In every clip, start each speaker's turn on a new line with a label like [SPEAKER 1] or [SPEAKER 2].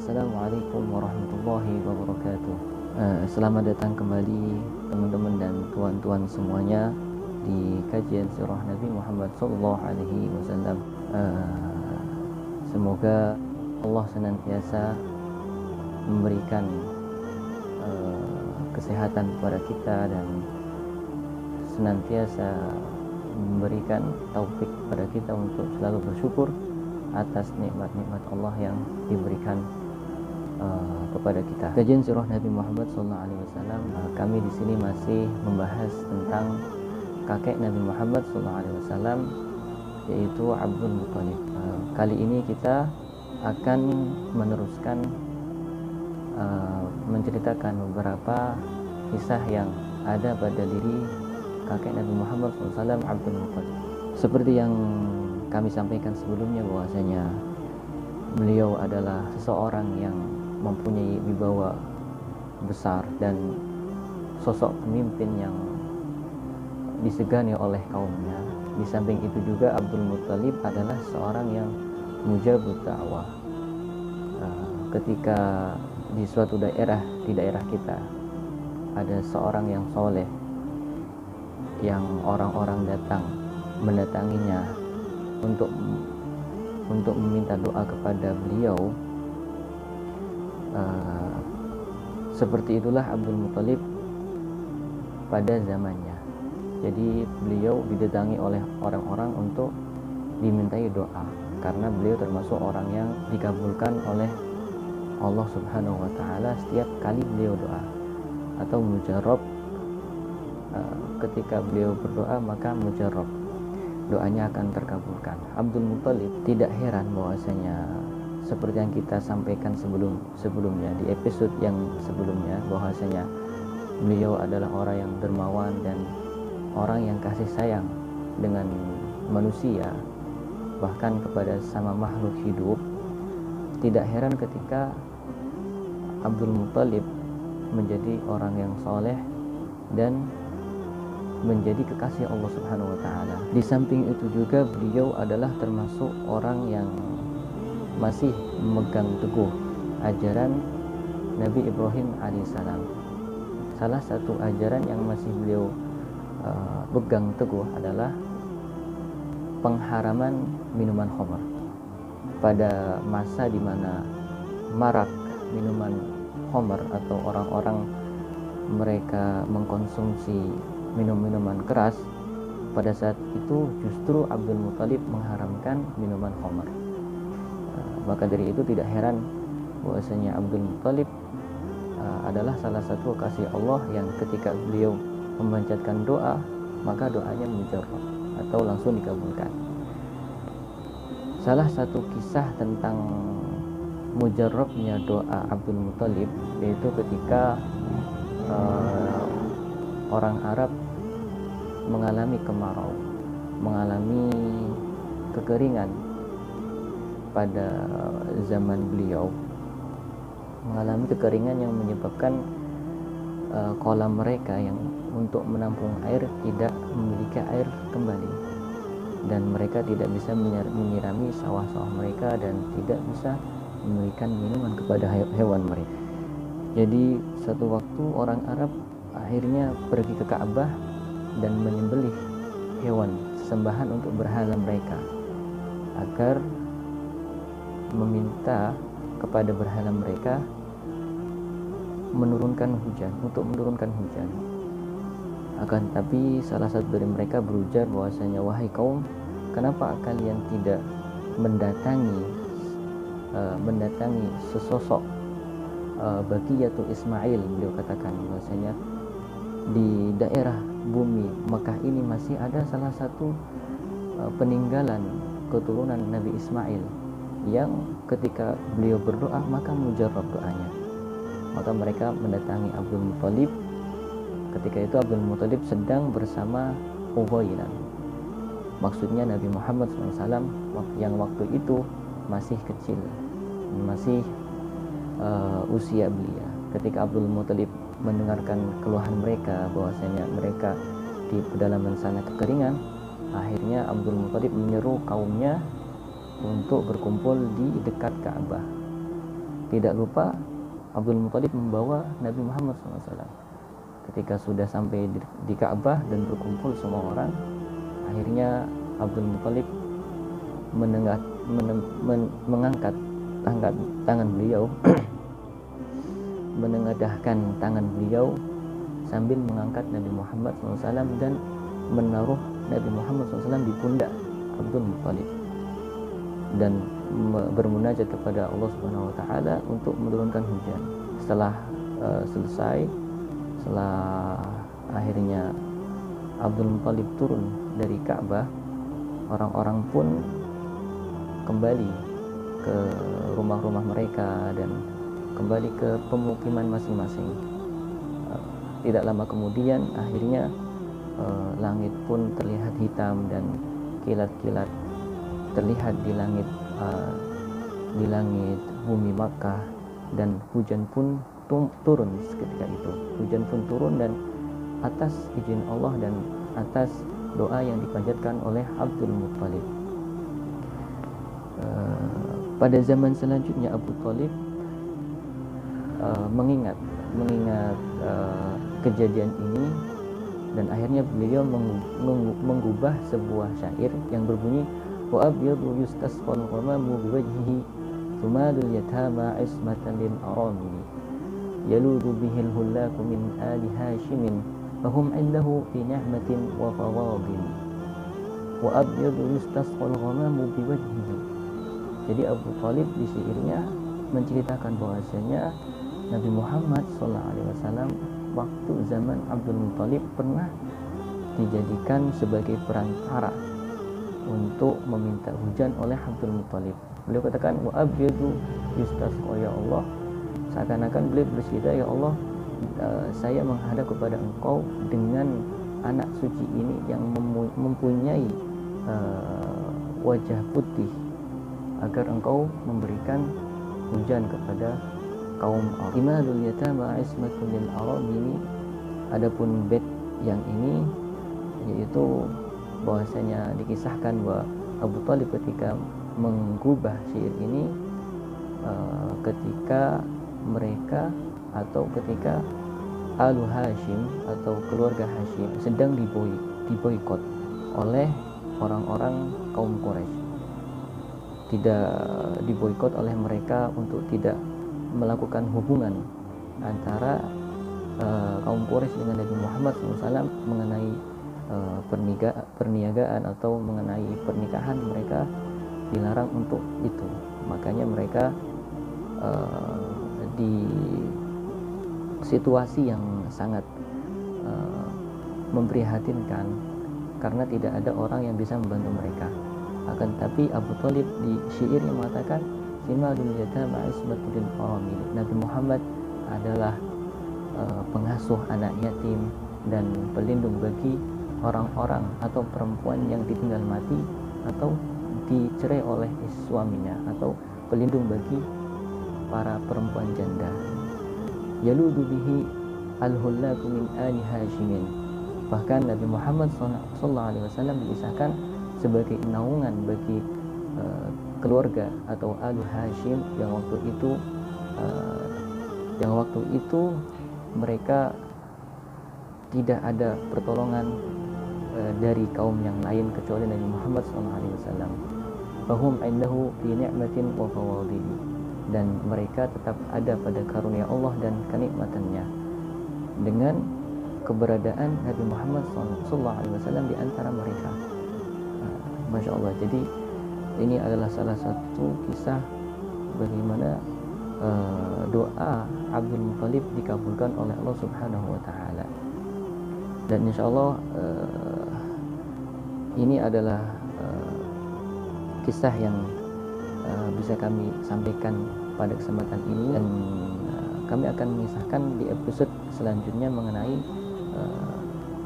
[SPEAKER 1] Assalamualaikum warahmatullahi wabarakatuh. Selamat datang kembali teman-teman dan tuan-tuan semuanya di kajian sirah Nabi Muhammad SAW. Semoga Allah senantiasa memberikan kesehatan kepada kita dan senantiasa memberikan taufik kepada kita untuk selalu bersyukur atas nikmat-nikmat Allah yang diberikan kepada kita. Kajian sirah Nabi Muhammad SAW, kami di sini masih membahas tentang kakek Nabi Muhammad SAW, yaitu Abdul Muttalib. Kali ini kita akan meneruskan menceritakan beberapa kisah yang ada pada diri kakek Nabi Muhammad SAW, Abdul Muttalib. Seperti yang kami sampaikan sebelumnya, bahwasanya beliau adalah seseorang yang mempunyai wibawa besar dan sosok pemimpin yang disegani oleh kaumnya. Di samping itu juga Abdul Muttalib adalah seorang yang mujabud da'wah. Ketika di suatu daerah, di daerah kita ada seorang yang soleh, yang orang-orang datang mendatanginya untuk meminta doa kepada beliau, seperti itulah Abdul Muttalib pada zamannya. Jadi beliau didatangi oleh orang-orang untuk dimintai doa, karena beliau termasuk orang yang dikabulkan oleh Allah Subhanahu wa Ta'ala setiap kali beliau doa, atau mujarab. Ketika beliau berdoa maka mujarab, doanya akan terkabulkan. Abdul Muttalib tidak heran bahwasanya seperti yang kita sampaikan sebelumnya di episode yang sebelumnya, bahwasanya beliau adalah orang yang dermawan dan orang yang kasih sayang dengan manusia, bahkan kepada sama makhluk hidup. Tidak heran ketika Abdul Muttalib menjadi orang yang soleh dan menjadi kekasih Allah Subhanahu wa Ta'ala. Di samping itu juga beliau adalah termasuk orang yang masih memegang teguh ajaran Nabi Ibrahim alaihissalam. Salah satu ajaran yang masih beliau pegang teguh adalah pengharaman minuman khamr. Pada masa di mana marak minuman khamr atau orang-orang mereka mengkonsumsi minum-minuman keras, pada saat itu justru Abdul Muttalib mengharamkan minuman khamr. Maka dari itu tidak heran bahwasanya Abdul Muttalib adalah salah satu kasih Allah yang ketika beliau memanjatkan doa, maka doanya mujarab atau langsung dikabulkan. Salah satu kisah tentang mujarabnya doa Abdul Muttalib yaitu ketika orang Arab mengalami kemarau, mengalami kekeringan pada zaman beliau, mengalami kekeringan yang menyebabkan kolam mereka yang untuk menampung air tidak memiliki air kembali, dan mereka tidak bisa menyirami sawah-sawah mereka dan tidak bisa memberikan minuman kepada hewan mereka. Jadi satu waktu orang Arab akhirnya pergi ke Ka'bah dan menyembelih hewan sesembahan untuk berhala mereka, agar meminta kepada berhala mereka menurunkan hujan, untuk menurunkan hujan. Akan tapi salah satu dari mereka berujar bahwasanya, wahai kaum, kenapa kalian tidak mendatangi sesosok Baqiyatul Ismail? Beliau katakan bahwasanya di daerah bumi Mekah ini masih ada salah satu peninggalan keturunan Nabi Ismail yang ketika beliau berdoa maka mujarab doanya. Maka mereka mendatangi Abdul Muttalib. Ketika itu Abdul Muttalib sedang bersama Uwailan, maksudnya Nabi Muhammad SAW yang waktu itu masih kecil, masih usia belia. Ketika Abdul Muttalib mendengarkan keluhan mereka bahwasanya mereka di pedalaman sana kekeringan, akhirnya Abdul Muttalib menyeru kaumnya untuk berkumpul di dekat Ka'bah. Tidak lupa Abdul Muthalib membawa Nabi Muhammad SAW. Ketika sudah sampai di Ka'bah dan berkumpul semua orang, akhirnya Abdul Muthalib mengangkat tangan beliau menengadahkan tangan beliau sambil mengangkat Nabi Muhammad SAW dan menaruh Nabi Muhammad SAW di pundak Abdul Muthalib dan bermunajat kepada Allah Subhanahu wa taala untuk menurunkan hujan. Setelah selesai, setelah akhirnya Abdul Muthalib turun dari Ka'bah, orang-orang pun kembali ke rumah-rumah mereka dan kembali ke pemukiman masing-masing. Tidak lama kemudian akhirnya langit pun terlihat hitam dan kilat-kilat terlihat di langit bumi Makkah, dan hujan pun turun seketika itu. Hujan pun turun dan atas izin Allah dan atas doa yang dipanjatkan oleh Abdul Muthalib. Pada zaman selanjutnya Abu Thalib mengingat kejadian ini, dan akhirnya beliau menggubah sebuah syair yang berbunyi wa abyadu yustasqal ghamamu biwajhihi thumadul yatama ismatan lil arami yaludu bihil hullaku min ali hashimin fahum indahu fi ni'matin wa fawadil wa abyadu yustasqal ghamamu biwajhihi. Jadi Abu Thalib di syairnya menceritakan bahwasanya Nabi Muhammad SAW waktu zaman Abdul Muthalib pernah dijadikan sebagai perantara untuk meminta hujan oleh Abdul Muthalib. Beliau katakan wa abyadu yustasqa, ya Allah, seakan-akan beliau bersyair, ya Allah, saya menghadap kepada Engkau dengan anak suci ini yang mempunyai wajah putih, agar Engkau memberikan hujan kepada kaum Imadul Yatama Ismatul lil Arab ini. Adapun bait yang ini yaitu bahwasanya dikisahkan bahwa Abu Thalib ketika menggubah syair ini ketika mereka atau ketika Alu Hashim atau keluarga Hashim sedang diboikot oleh orang-orang kaum Quraisy. Tidak diboikot oleh mereka untuk tidak melakukan hubungan antara kaum Quraisy dengan Nabi Muhammad SAW mengenai perniagaan atau mengenai pernikahan. Mereka dilarang untuk itu. Makanya mereka di situasi yang sangat memprihatinkan karena tidak ada orang yang bisa membantu mereka. Akan tapi Abu Thalib di syairnya mengatakan simadul yatama ismatul aramil. Nabi Muhammad adalah pengasuh anak yatim dan pelindung bagi orang-orang atau perempuan yang ditinggal mati atau dicerai oleh suaminya, atau pelindung bagi para perempuan janda. Yaludu bihi al-hullaku min ali hashimin. Bahkan Nabi Muhammad SAW dikisahkan sebagai naungan bagi keluarga atau Alu Hashim yang waktu itu mereka tidak ada pertolongan dari kaum yang lain kecuali Nabi Muhammad SAW. Fahum indahu fi ni'matin wa fawadil, dan mereka tetap ada pada karunia Allah dan kenikmatannya dengan keberadaan Nabi Muhammad SAW di antara mereka. Masya Allah. Jadi ini adalah salah satu kisah bagaimana doa Abdul Muthalib dikabulkan oleh Allah Subhanahu wa taala. Dan insya Allah ini adalah kisah yang bisa kami sampaikan pada kesempatan ini, dan kami akan mengisahkan di episode selanjutnya mengenai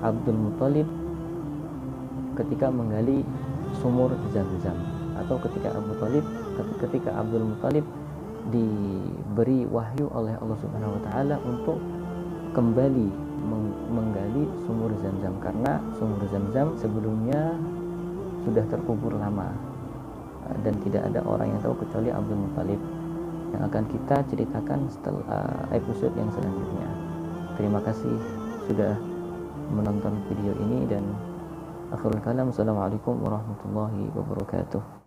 [SPEAKER 1] Abdul Muthalib ketika menggali sumur Zam-Zam, atau ketika Abdul Muthalib diberi wahyu oleh Allah Subhanahu wa taala untuk kembali menggali sumur Zam-Zam, karena sumur Zam-Zam sebelumnya sudah terkubur lama dan tidak ada orang yang tahu kecuali Abdul Muthalib. yang akan kita ceritakan setelah episode yang selanjutnya. Terima kasih sudah menonton video ini, dan akhirul kalam, assalamualaikum warahmatullahi wabarakatuh.